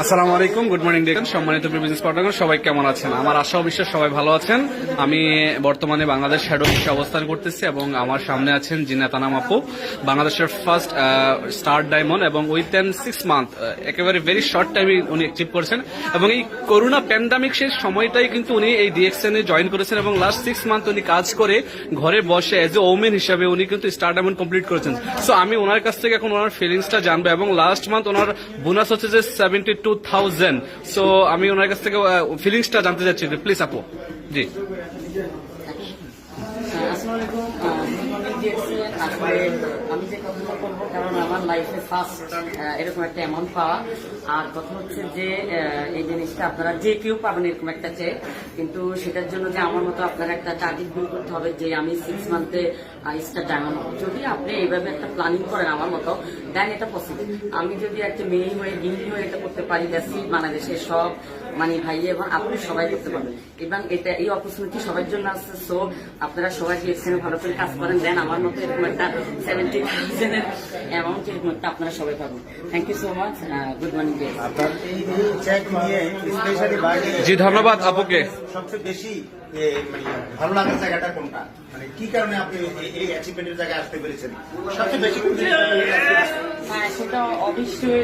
আসসালামু আলাইকুম, good morning দেখেন সম্মানিত বিজনেস পার্টনার, সবাই কেমন আছেন? আমার আশা ও বিশ্বাস সবাই ভালো আছেন। আমি বর্তমানে বাংলাদেশ শ্যাডো অফিসে অবস্থান করতেছি এবং আমার সামনে আছেন জিনাত আনাম আপু, বাংলাদেশের ফার্স্ট স্টার ডায়মন্ড, এবং উইথিন 6 মান্থ একেবারে ভেরি শর্ট টাইমে উনি অ্যাচিভ করেছেন। এবং এই করোনা প্যান্ডামিক সেই সময়টাই কিন্তু উনি এই ডিএক্সএন-এ জয়েন করেছেন এবং লাস্ট 6 মান্থ উনি কাজ করে ঘরে বসে এজ এ ওমেন হিসাবে উনি কিন্তু স্টার ডায়মন্ড কমপ্লিট করেছেন। সো আমি ওনার কাছ থেকে এখন ওনার ফিলিংসটা জানবো, এবং লাস্ট মান্থ ওনার বোনাস হচ্ছে যে 72,000। সো আমি ওনার কাছ থেকে ফিলিংসটা জানতে চাচ্ছি, প্লিজ আপু। জি আসসালামু আলাইকুম। আসলে আমি যে কথাটা বলবো, কারণ আমার লাইফে ফার্স্ট এরকম একটা অ্যামাউন্ট পাওয়া, আর কথা হচ্ছে যে এই জিনিসটা আপনারা যে কেউ পাবেন এরকম একটা চেক, কিন্তু সেটার জন্য যে আমার মতো আপনারা একটা টার্গেট বিল করতে হবে যে আমি 6 মান্থে স্টার ডায়মন্ড হবো। যদি আপনি এইভাবে একটা প্ল্যানিং করেন আমার মতো, দেন এটা পসিবল। আমি যদি একটা মেয়ে হয়ে গিন্নি হয়ে এটা করতে পারি, দেখি বাংলাদেশের সব মানে ভাই এবং আপনি সবাই করতে পারবেন, এবং এটা এই অপরচুনিটি সবার জন্য আছে। সো আপনারা সবাই এখানে ভালো করে কাজ করেন, দেন আমার মতো এরকম একটা 70,000 অ্যামাউন্ট এরকম একটা আপনারা সবাই পাবেন। Thank you so much, good morning. আপনার এই চেক নিয়ে স্পেশালি জি, ধন্যবাদ আপুকে। সবচেয়ে বেশি মানে ভালো লাগার জায়গাটা কোনটা, মানে কি কারণে আপনি এই অ্যাচিভমেন্টের জায়গায় আসতে পেরেছেন সবচেয়ে বেশি? সেটা অবশ্যই